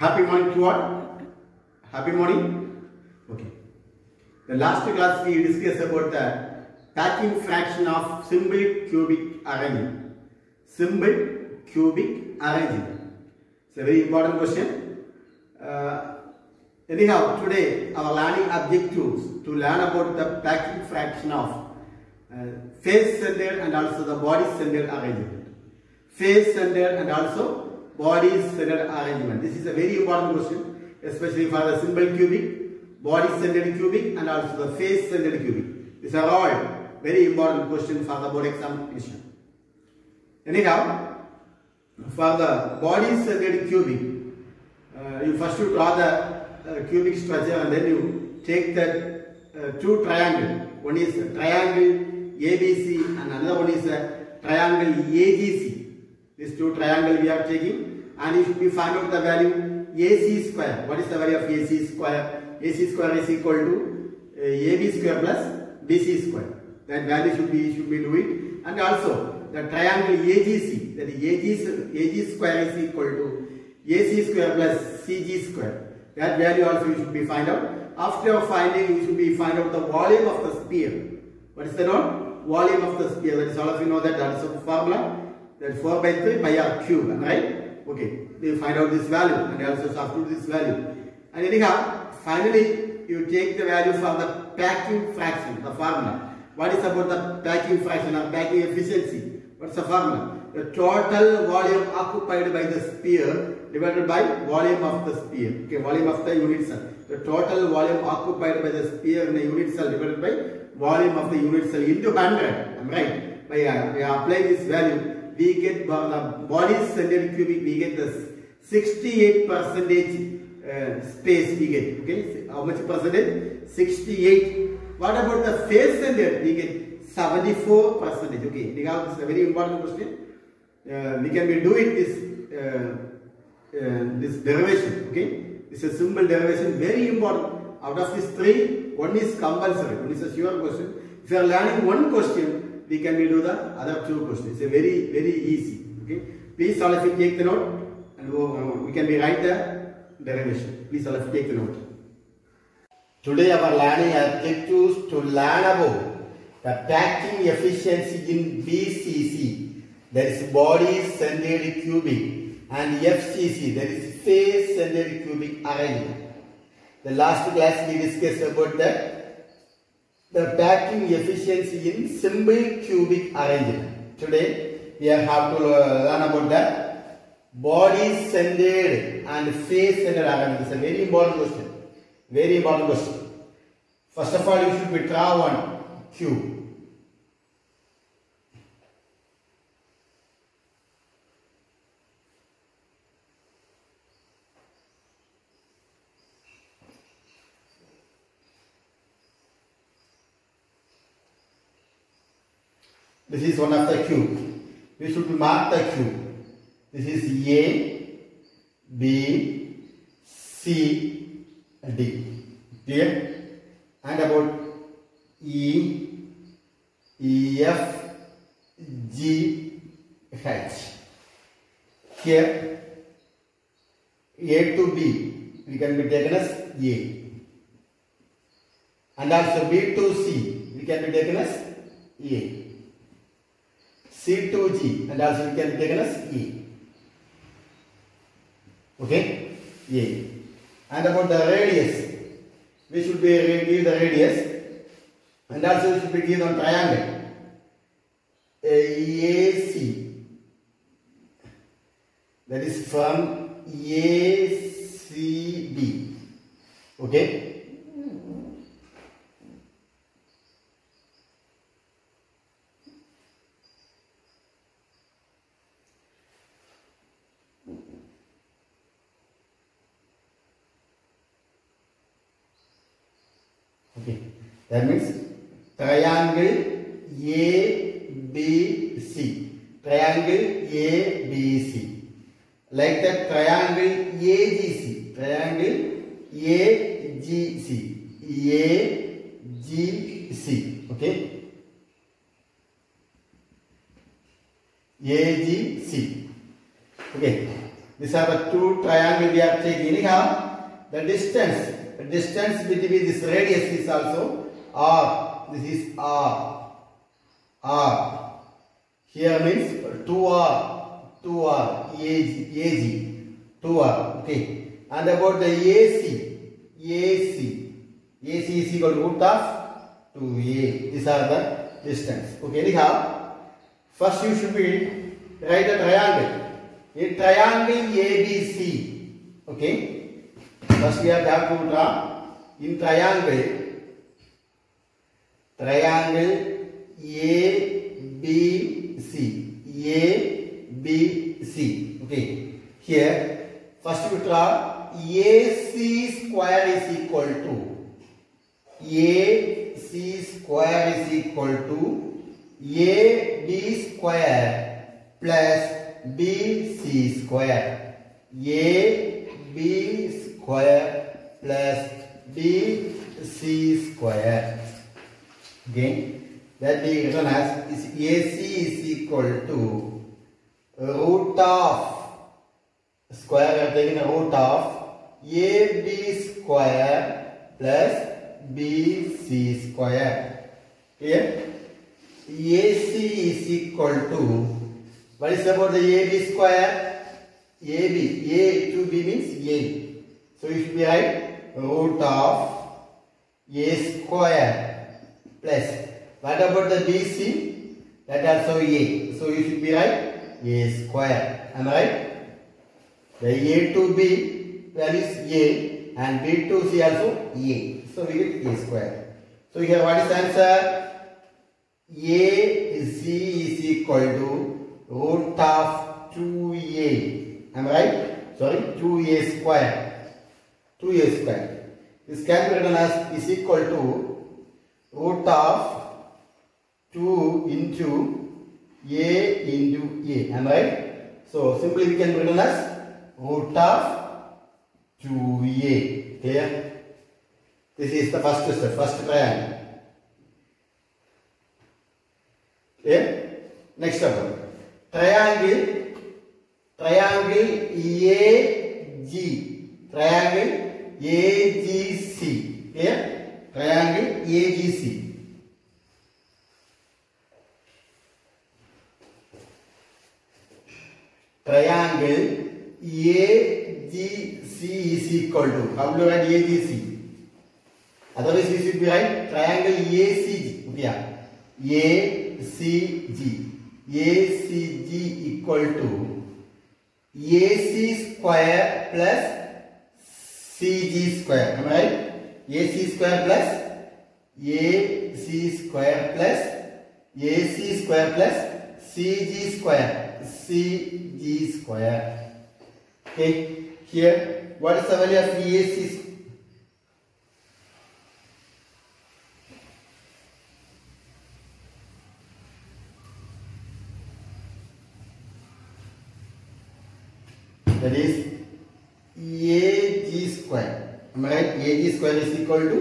Happy morning to all. Happy morning. Okay. The last class we discussed about the packing fraction of simple cubic arrangement. Simple cubic arrangement. It's a very important question. Anyhow, today our learning objectives to learn about the packing fraction of face-centered and also the body-centered arrangement. Face-centered and also body-centered arrangement. This is a very important question, especially for the simple cubic, body-centered cubic and also the face-centered cubic. These are all very important questions for the board examination. Anyhow, for the body-centered cubic, you first draw the cubic structure and then you take the two triangles. One is triangle ABC and another one is triangle AGC. These two triangles we are taking, and you should be find out the value AC square. What is the value of AC square? AC square is equal to AB square plus BC square. That value should be do it. And also the triangle AGC, that is AG square is equal to AC square plus CG square. That value also you should be find out. After finding, you should be find out the volume of the sphere. What is the known? Volume of the sphere. That is all of you know that is a formula. That is 4 by 3 pi r cube, right? Okay, we find out this value and also substitute this value. And anyhow, finally, you take the value for the packing fraction, the formula. What is about the packing fraction or packing efficiency? What's the formula? The total volume occupied by the sphere divided by volume of the sphere. Okay, volume of the unit cell. The total volume occupied by the sphere in the unit cell divided by volume of the unit cell into 100. Am I right? By applying this value, we get the body-centered cubic, we get the 68% space we get. Okay, how much percentage? 68. What about the face-centered? We get 74%. Okay, because this is a very important question. We can be doing this derivation. Okay, this is a simple derivation, very important. Out of these three, one is compulsory, one is a sure question. If you are learning one question, we can do the other two questions. It's a very easy. Okay, please all of you take the note and we can write the derivation. Please all of you take the note. Today our learning objectives to learn about the packing efficiency in BCC, that is body-centered cubic, and FCC, that is face-centered cubic arrangement. The last class we discussed about the packing efficiency in simple cubic arrangement. Today we have to learn about the body-centered and face-centered arrangement. It's a very important question. Very important question. First of all, you should be draw one cube. This is one of the cube. We should mark the cube. This is A, B, C, D. Clear? And about E, F, G, H. Here, A to B, we can be taken as A. And also B to C, we can be taken as A. C to G, and also we can be taken as E. Okay? A. And about the radius, we should be give the radius, and also we should be given on triangle AC. That is from ACB. Okay? Okay, that means triangle ABC. Triangle ABC. Like that triangle AGC. Triangle AGC. AGC. Okay. AGC. Okay. These are the two triangles we are taking. Anyhow, the distance between this radius is also R. This is R. R. Here means 2R, AG, 2R. Okay. And about the AC is equal to root of 2A. These are the distance. Okay. Anyhow, first you should write a triangle. A triangle ABC. Okay. First we have to draw in triangle ABC. Okay. Here first you draw AC square is equal to AB square plus BC square. AB square plus BC square. Again, that being written as is AC is equal to root of square. We are taking the root of AB square plus BC square. Here, AC is equal to, what is about the AB square? AB, A to B means A. So you should be right root of A square plus, what about the BC? That also A. So you should be right A square. Am I right? The A to B value is A and B to C also A. So we get A square. So here what is the answer? AC is equal to root of 2A. Am I right? Sorry, 2A square. 2A square. This can be written as is equal to root of 2 into A into A. Am I right? So simply we can written as root of 2A. Clear? This is the first step, first triangle. Clear? Next step. Triangle AG. Triangle AGC. Clear? Triangle AGC. Triangle AGC is equal to, how do you write AGC? Otherwise you should be right triangle ACG. Okay. ACG equal to AC square plus CG square. Am I right? AC square plus AC square plus AC square plus CG square. CG square. Okay. Here, what is the value of AC square? That is AG square. Am I right? AG square is equal to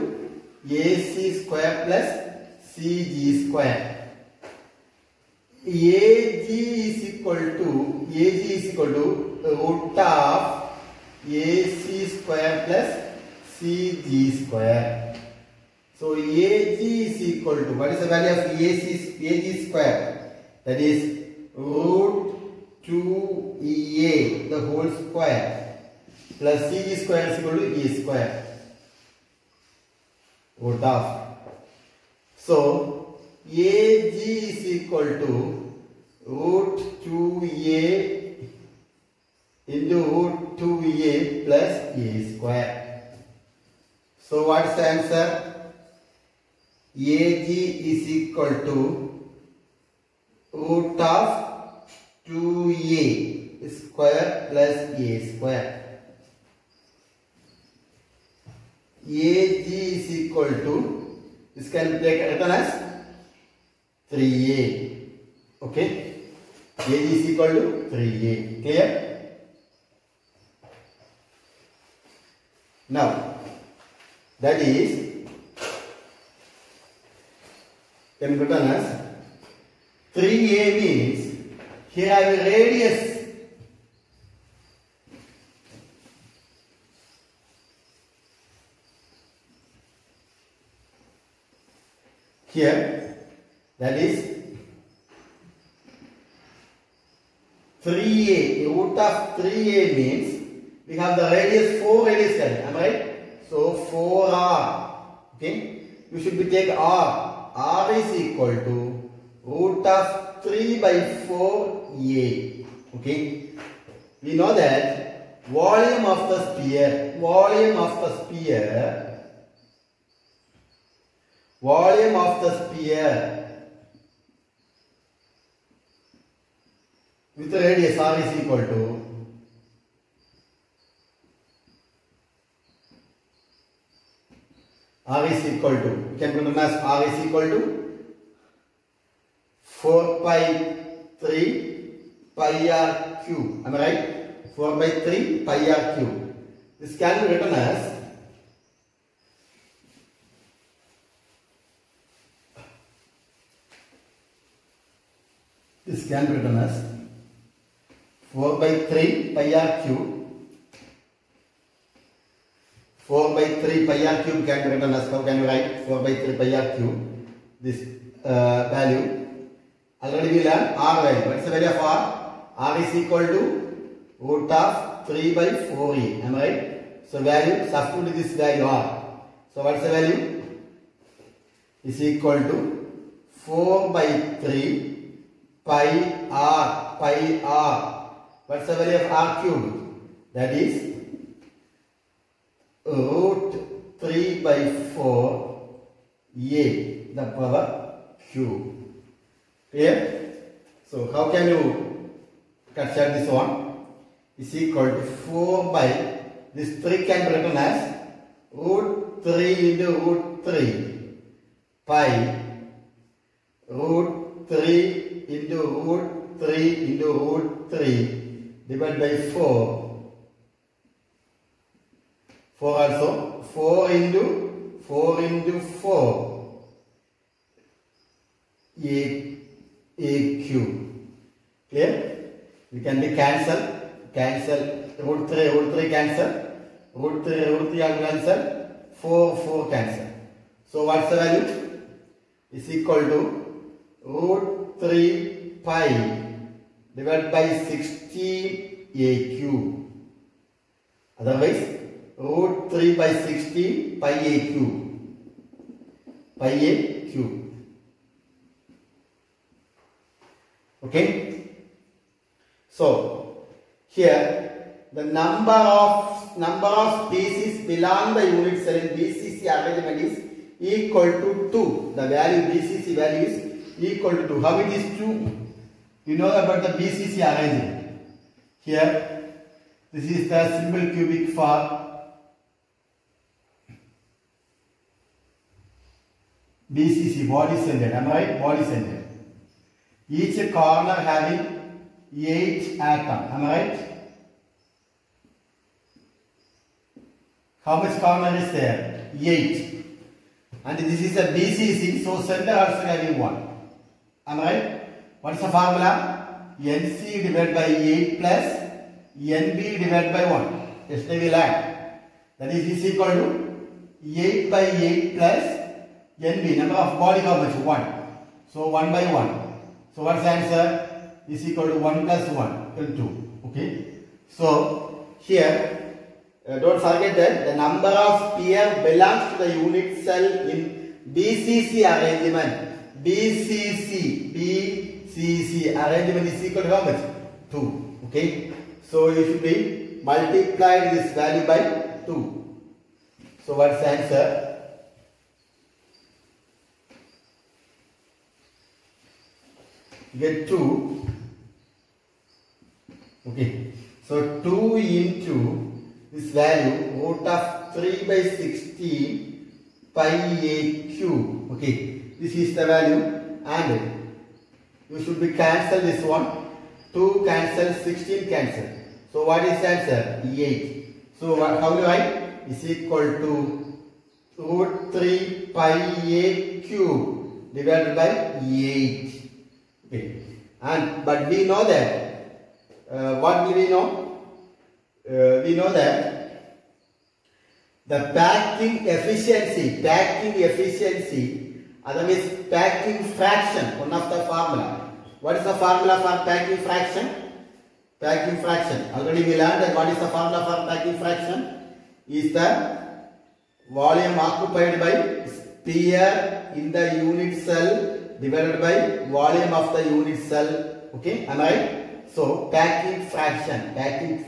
AC square plus CG square. AG is equal to root of AC square plus CG square. So AG is equal to, what is the value of AG square? That is root 2A the whole square plus CG square is equal to A square. Root of. So AG is equal to root 2A into root 2A plus A square. So what is the answer? AG is equal to root of 2A square plus A square. AG is equal to, this can be written as 3A. Okay. AG is equal to 3A. Clear? Now, that is, can be written as 3A means, here I have a radius here, that is 3a. Root of 3a means we have the radius 4 radius carried. Am I right? So 4r. Okay. You should be take r. R is equal to root of 3 by 4a. Okay. We know that volume of the sphere with the radius r is equal to you can put as r is equal to 4 by 3 pi r cube. Am I right? 4 by 3 pi r cube. This can be written as 4 by 3 pi r cube. 4 by 3 pi r cube can be written as, how can you write 4 by 3 pi r cube? This value. Already we learned r value. What is the value of r? R is equal to root of 3 by 4e. Am I right? So value, substitute this value r. So what is the value? Is equal to 4 by 3 pi r. What's the value of r cube? That is root 3 by 4 a, the power cube. Clear? So how can you construct this one? Is equal to 4 by, this 3 can be written as root 3 into root 3 pi root 3 into root 3 into root 3 divided by 4. 4 also. 4 into 4 a cube. Clear? We can be cancel root 3 cancel, root 3 cancel, 4 cancel. So what's the value? Is equal to root 3 pi divided by 16 a cube. Otherwise, root 3 by 16 pi a cube. Okay. So here the number of species belong the unit cell in BCC arrangement is equal to 2. The value BCC value is equal to 2. How it is 2? You know about the BCC arrangement. Here, this is the simple cubic for BCC, body centered. Am I right? Body centered. Each corner having 8 atoms. Am I right? How much corner is there? 8. And this is a BCC, so center also having 1. Am I right? What is the formula? NC divided by 8 plus NB divided by 1. Yesterday we learned. That is equal to 8 by 8 plus NB. Number of body how much? 1. So 1 by 1. So what's the answer? Is equal to 1 plus 1 equal to 2. Okay. So here, don't forget that the number of pair belongs to the unit cell in BCC arrangement. BCC arrangement is equal to how much? 2. Okay. So you should be multiplied this value by 2. So what's the answer? You get 2. Okay. So 2 into this value root of 3 by 16 pi a cube. Okay. This is the value and you should be cancel this one. 2 cancel, 16 cancel. So what is the answer? 8. So how do you write? Is equal to root 3 pi a cube divided by 8. Okay. But we know that what do we know? We know that the packing efficiency Other means packing fraction, one of the formula. What is the formula for packing fraction? Packing fraction. Already we learned that what is the formula for packing fraction? Is the volume occupied by sphere in the unit cell divided by volume of the unit cell. Okay, am I right? So packing fraction, packing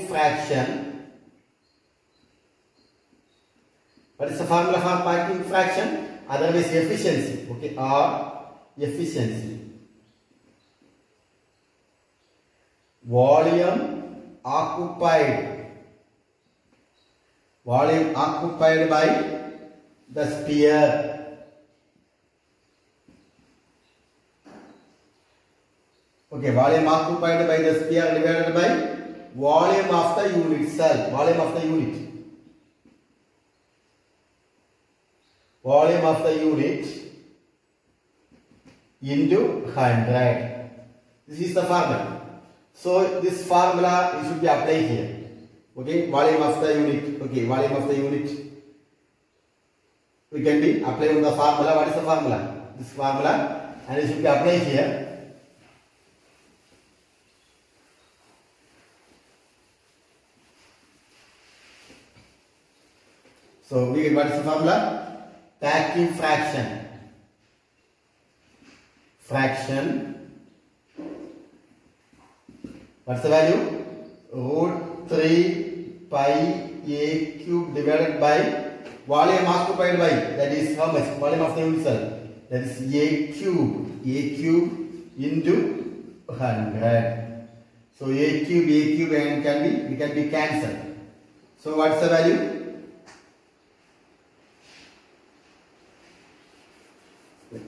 fraction. What is the formula for packing fraction? Otherwise efficiency. Okay, or efficiency. Volume occupied by the sphere. Okay, volume occupied by the sphere divided by volume of the unit cell, volume of the unit into 100. This is the formula. So this formula should be applied here. Okay, volume of the unit. Okay, volume of the unit. We can be applying the formula. What is the formula? This formula, and it should be applied here. So we get what is the formula? Packing fraction. What's the value? Root 3 pi a cube divided by volume occupied by, that is how much? Volume of the unit cell. That is a cube into 100. So a cube and can be cancelled. So what's the value?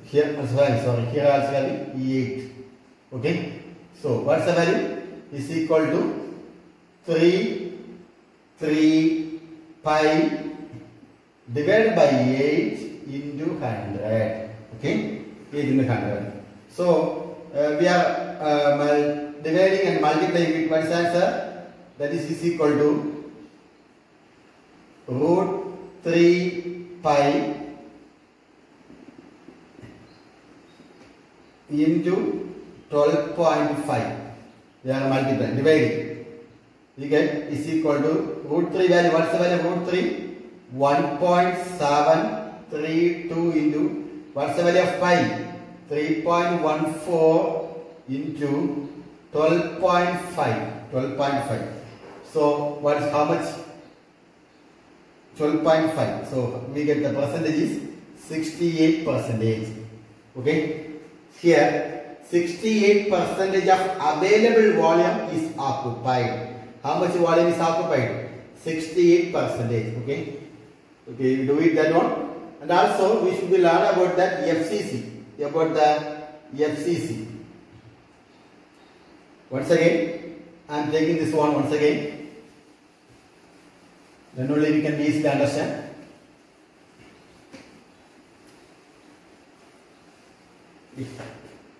Here also value, here also value 8. Okay. So what's the value? Is equal to 3 pi divided by 8 into 100. Okay, 8 into 100. So we are dividing and multiplying with what is answer? That is equal to root 3 pi into 12.5. We are multiplying, dividing. We get is equal to root 3 value. What's the value of root 3? 1.732 into, what's the value of pi? 3.14 into 12.5. So what is how much? 12.5. So we get the percentage is 68%. Okay. Here 68% of available volume is occupied. How much volume is occupied? 68%. Okay. Okay, you do it that one. And also we should be learn about that FCC. About the FCC. Once again, I am taking this one once again. Then only we can easily understand.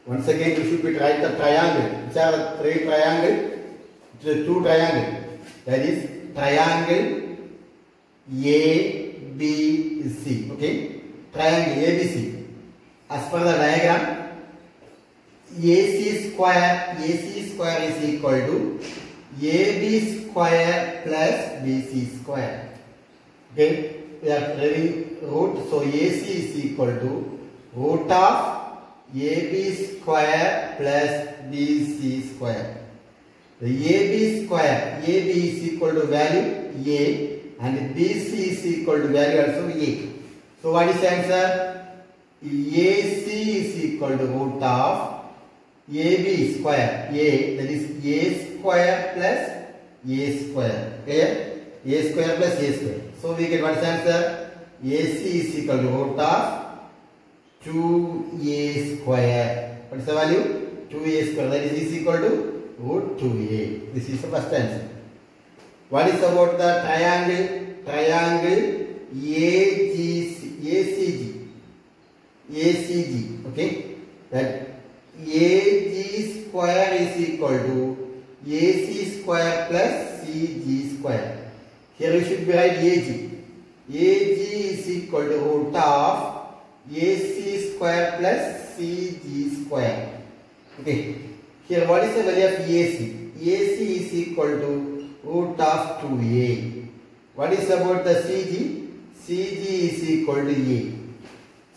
Once again, you should be write the triangle. Which are three triangles? Two triangles. That is triangle ABC. Okay, triangle ABC. As per the diagram, AC square is equal to AB square plus BC square. Okay, we are having root, so AC is equal to root of AB square plus BC square. The AB square, AB is equal to value A and BC is equal to value also A. So what is the answer? AC is equal to root of AB square, A, that is A square plus A square. Okay? A square plus A square. So we get what is the answer? AC is equal to root of 2A square. What is the value? 2A square. That is equal to root 2A. This is the first answer. What is about the triangle? Triangle ACG. Okay? That AG square is equal to AC square plus CG square. Here we should be write AG. AG is equal to root of AC square plus CG square. Okay. Here what is the value of AC? AC is equal to root of 2A. What is about the CG? CG is equal to A.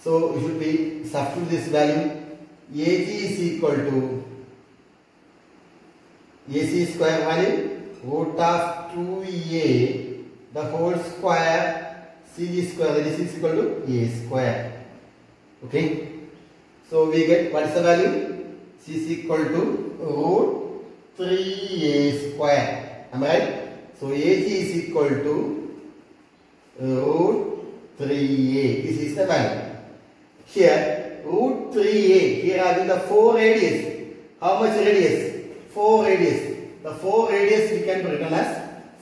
So we should be substitute this value. AG is equal to AC square value root of 2A the whole square CG square, that is equal to A square. Okay. So we get what is the value? C is equal to root 3A square. Am I right? So AG is equal to root 3A. This is the value. Here root 3A. Here having the 4 radius. How much radius? 4 radius. The 4 radius we can written as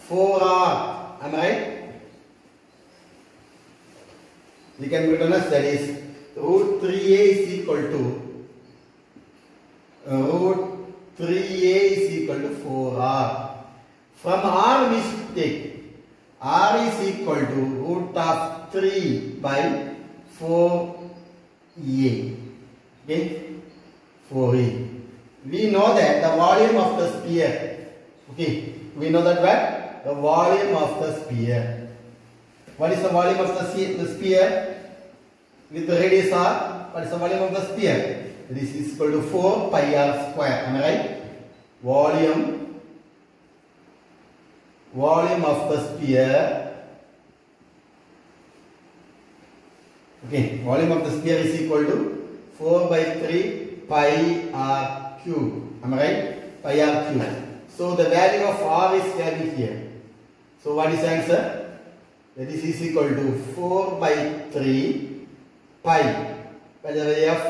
4R. Am I right? We can written as that is root 3A is equal to root 3A is equal to 4R. From R we should take R is equal to root of 3 by 4A. Okay, 4A. We know that the volume of the sphere. Okay, we know that what? The volume of the sphere. What is the volume of the sphere? With the radius R, what is the volume of the sphere? This is equal to 4 pi R square. Am I right? Volume of the sphere. Okay, volume of the sphere is equal to 4 by 3 pi R cube. Am I right? Pi R cube. So the value of R is having here. So what is the answer? That is equal to 4 by 3 pi by the value of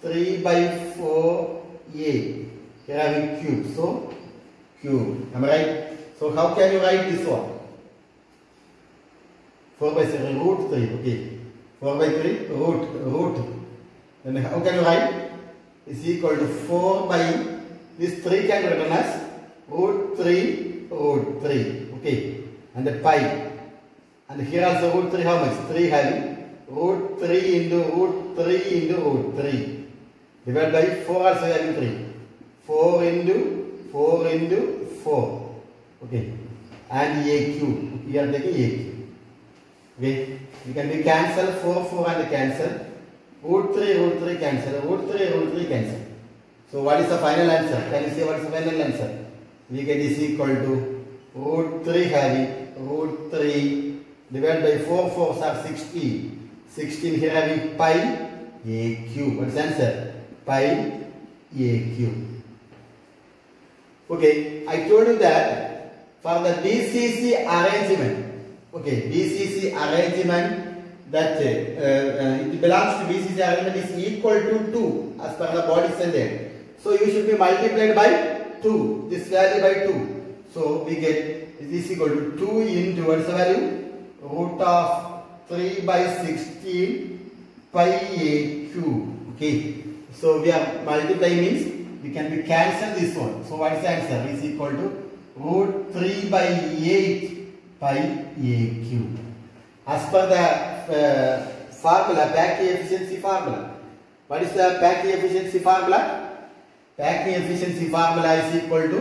3 by 4A. Here having cube. So cube. Am I right? So how can you write this one? 4 by 3 root 3. Okay. 4 by 3 root. Then how can you write? Is equal to 4 by this 3 can be written as root 3. Okay. And the pi. And here also root 3 how much? 3 having root 3 into root 3 into root 3. Divided by 4 also having 3. 4 into 4. Okay. And A cube. We are taking A cube. Okay. We can be cancel 4 and cancel. Root 3 cancel. Root 3 cancel. So what is the final answer? Can you say what is the final answer? We get is equal to root 3 having root 3 divided by 4 4s are 16. 16 here having pi A cube. What is the answer? Pi A cube. Okay, I told you that for the BCC arrangement, okay, BCC arrangement that it belongs to BCC arrangement is equal to 2 as per the body center. So you should be multiplied by 2. This value by 2. So we get is equal to 2 into what is the value? Root of 3 by 16 pi A cube. Okay. So we are multiplying means we can be cancel this one. So what is the answer? Is equal to root 3 by 8 pi A cube. As per the formula, packing efficiency formula. What is the packing efficiency formula? Packing efficiency formula is equal to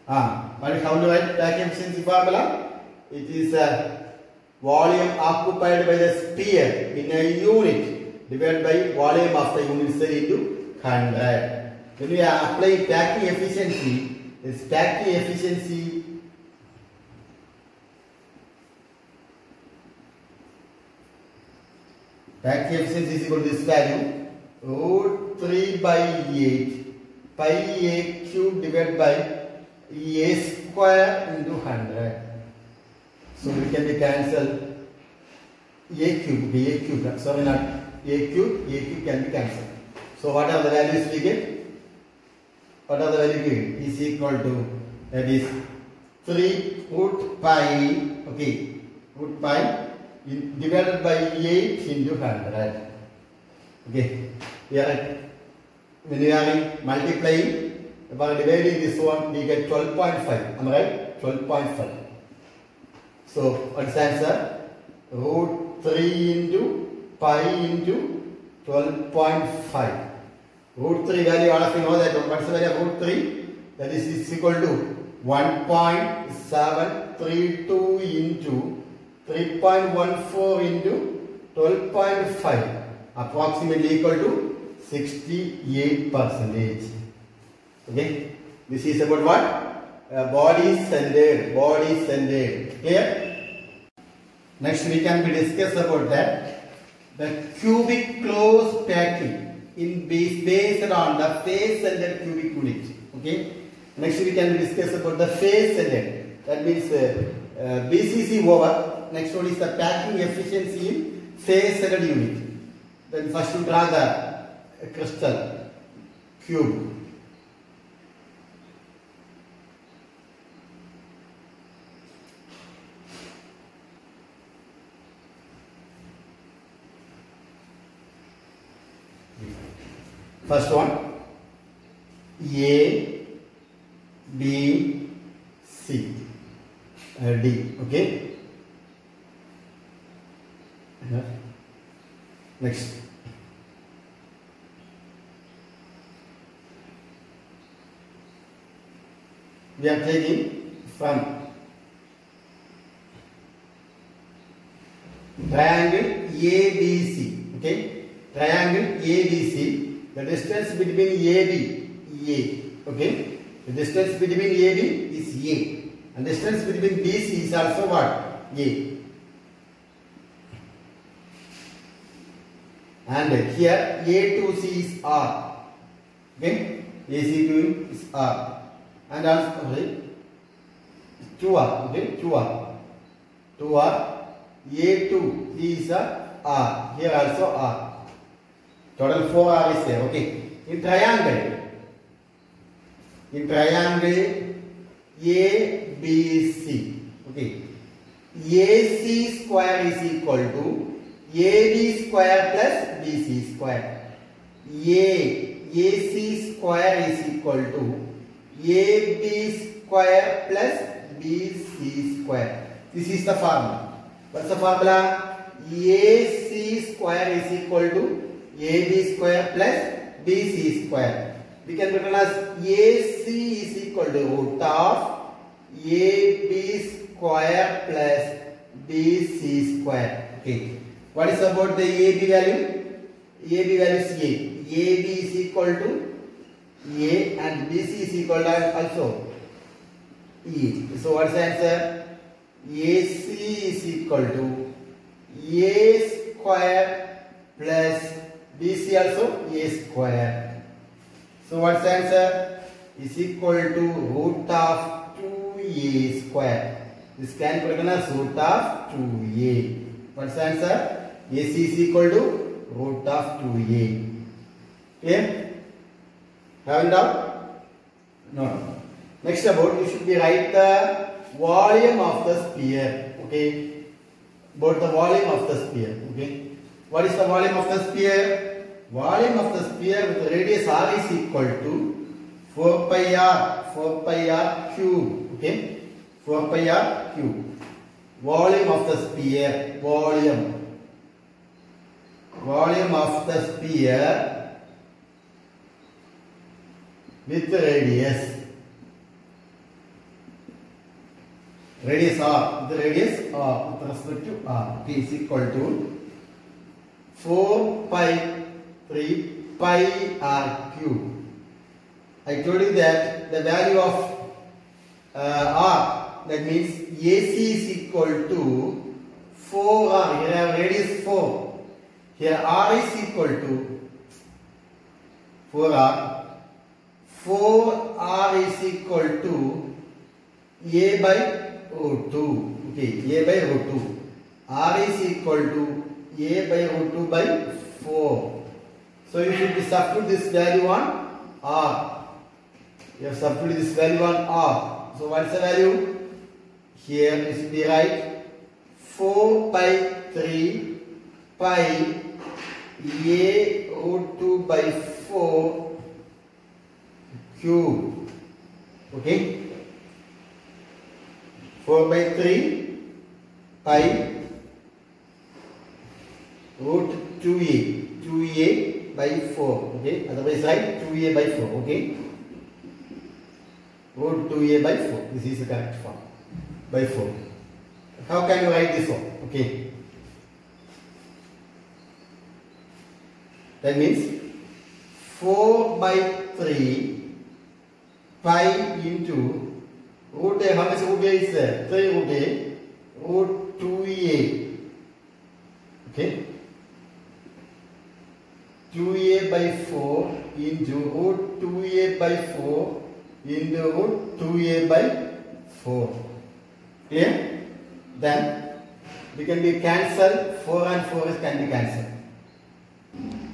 what is how to write packing efficiency formula? It is a volume occupied by the sphere in a unit divided by volume of the unit cell into 100. When we apply packing efficiency, this packing efficiency is equal to this value root 3 by 8 pi A cube divided by A square into 100. So we can be cancel A cube, sorry not A cube can be cancelled. So what are the values we get? What are the values we get? Is equal to, that is 3 root pi, okay, root pi divided by 8 into 100. Okay, when we are multiplying, by dividing this one, we get 12.5. Am I right? 12.5. So what's the answer? Root 3 into pi into 12.5. Root 3 value, all of you know that. What's the value of root 3? That is equal to 1.732 into 3.14 into 12.5, approximately equal to 68%. Okay, this is about what? Body centered. Clear? Next we can discuss about that. The cubic close packing in based on the face centered cubic unit. Okay. Next we can discuss about the face centered. That means BCC over. Next one is the packing efficiency in face centered unit. Then first you draw the crystal cube. First one, A, B, C, D. Okay. Next. We are taking from triangle ABC. Okay. Triangle ABC. The distance between AB, A, okay? The distance between AB is A, and distance between BC is also what? A. And here A to C is R, okay? AC to is R, and also okay, 2R, okay? 2R, A to C is R, here also R. Total 4R is there. Okay. In triangle ABC. Okay. AC square is equal to AB square plus BC square. AC square is equal to AB square plus BC square. This is the formula. What's the formula? AC square is equal to AB square plus BC square. We can write as AC is equal to root of AB square plus BC square. Okay. What is about the AB value? AB value is A. AB is equal to A and BC is equal to also E. So what's the answer? AC is equal to A square plus BC also A square. So what's the answer? Is equal to root of 2A square. This can be written as root of 2A. What's the answer? AC is equal to root of 2A. Okay? Have it down? No. Next about you should be write the volume of the sphere. Okay? About the volume of the sphere. Okay? What is the volume of the sphere? Volume of the sphere with the radius R is equal to 4 pi r cube. Okay, 4 pi r cube. Volume of the sphere. Volume of the sphere with the radius. Radius R. The radius R with respect to R. Okay, is equal to 4 pi 3 pi r cube. I told you that the value of r, that means AC is equal to 4r. Here I have radius 4. Here r is equal to 4r. 4r is equal to a by root 2. Okay, a by root 2. R is equal to a by root 2 by 4. So you should substitute this value on R. You have substituted this value on R. So what is the value? Here it should be right. 4 pi 3 pi a root 2 by 4 cube. Okay. 4 by 3 pi root 2a by 4. Okay, otherwise write 2a by 4. Okay, root 2a by 4. This is the correct form. By 4. How can you write this one? Okay, that means 4 by 3 pi into root a. How much root a is there? 3 root a, root 2a. Okay, 2a by 4 into root 2a by 4 into root 2a by 4. Clear? Then we can be cancelled. 4 and 4 can be cancelled.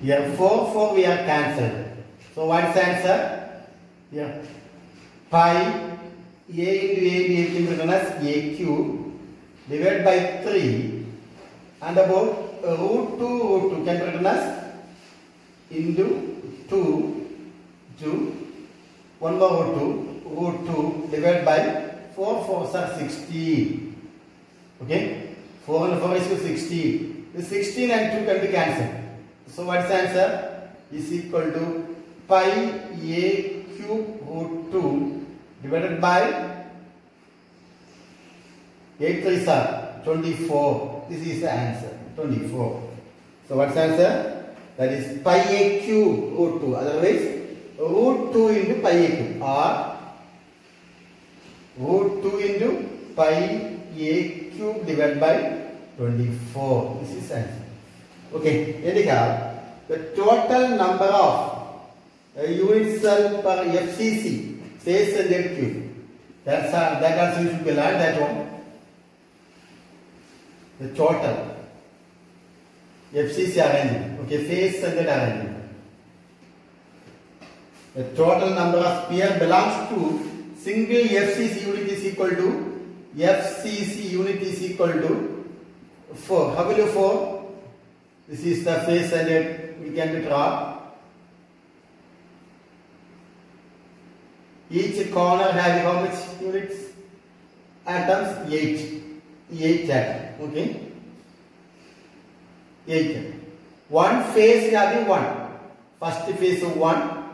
Here 4 we are cancelled. So what is the answer? Here pi a into a can be written as a cube divided by 3 and about root 2 can be written as into 2 1 more root 2 divided by 4 4s are 16. Okay, 4 and 4 is to 16. The 16 and 2 can be cancelled. So what is the answer? Is equal to pi a cube root 2 divided by 8 3s are 24. This is the answer, 24. So what's the answer? That is pi a cube root 2. Otherwise, root 2 into pi a cube or root 2 into pi a cube divided by 24. This is the answer. Okay, anyhow, the total number of unit cell per FCC, phase centered cube. That also you should be learned, that one. The total FCC arrangement. Okay, phase centered arrangement. The total number of sphere belongs to single FCC unit is equal to FCC unit is equal to 4. How will you 4? This is the phase centered. We can draw. Each corner having how much units? Atoms? 8. 8 atoms. Okay. 8. One phase having 1. First phase 1.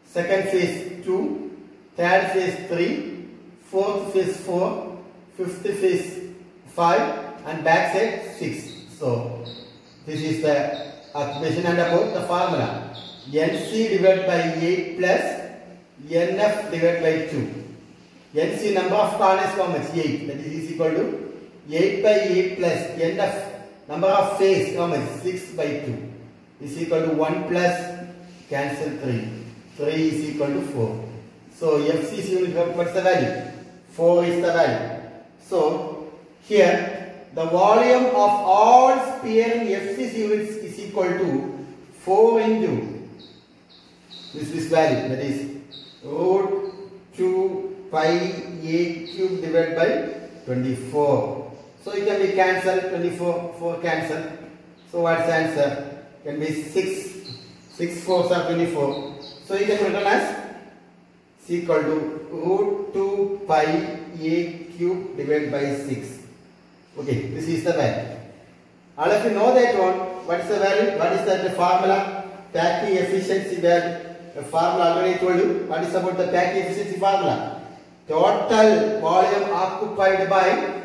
Second phase 2. Third phase 3. Fourth phase 4. Fifth phase 5. And back side 6. So this is the occupation and about the formula. NC divided by 8 plus NF divided by 2. NC number of corners how much? 8. That is equal to 8 by 8 plus NF number of phase how much? 6 by 2 is equal to 1 plus cancel 3. 3 is equal to 4. So FCC unit, what's the value? 4 is the value. So here the volume of all sphere in FCC units is equal to 4 into this value, that is root 2 pi a cube divided by 24. So it can be cancelled. 24 4 cancelled. So what's the answer? Can be 6. 6 4s are 24. So you can written as is equal to root 2 pi a cube divided by 6. Okay, this is the value. All of you know that one. What is the value? What is the formula? Packing efficiency value. The formula already told you. What is about the packing efficiency formula? Total volume occupied by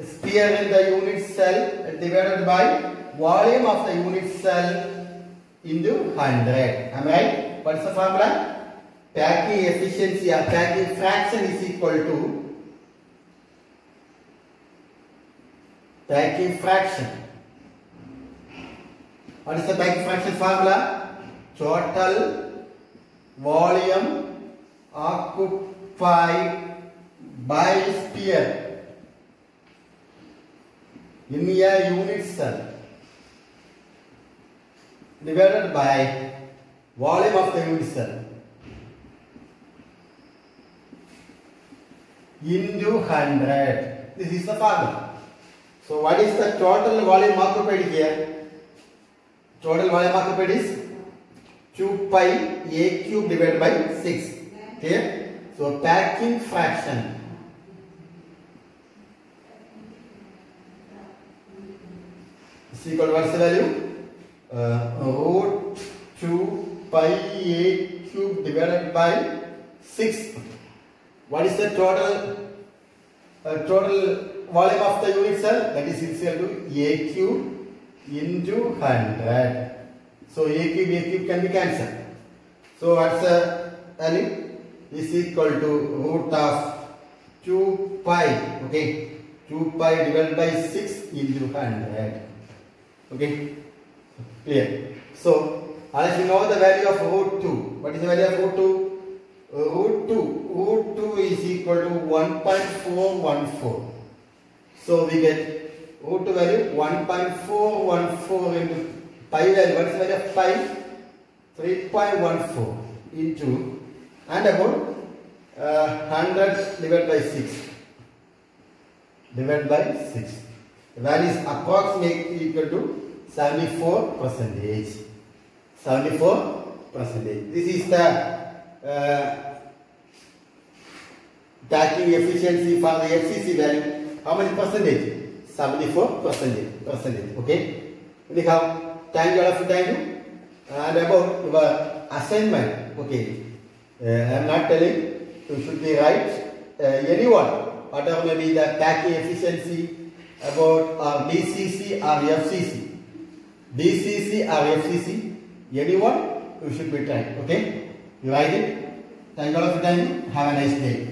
sphere in the unit cell divided by volume of the unit cell into 100. Am I right? What is the formula? Packing efficiency or packing fraction is equal to packing fraction. What is the packing fraction formula? Total volume occupied by sphere in a unit cell divided by volume of the unit cell into 100. This is the formula. So what is the total volume occupied here? Total volume occupied is 2 pi a cube divided by 6. Okay? So packing fraction is equal to what's the value? Root 2 pi a cube divided by 6. What is the total volume of the unit cell? That is equal to a cube into 100. So a cube can be cancelled. So what's the value? Is equal to root of 2 pi. Okay. 2 pi divided by 6 into 100. Okay. Clear. So, as you know the value of root 2. What is the value of root 2? Root 2 is equal to 1.414. So, we get root 2 value 1.414 into pi value. What is the value of pi? 3.14 into and about 100 divided by 6. Divided by 6. The value is approximately equal to 74%. 74%. This is the packing efficiency for the FCC value. How many percentage? 74%. Okay. Anyhow, thank you all for time. And about your assignment. Okay. I am not telling you should be right. Anyone, whatever may be the packing efficiency about DCC or FCC. DCC or FCC, anyone, you should be trying. Okay? You write it. Thank you all for time. Have a nice day.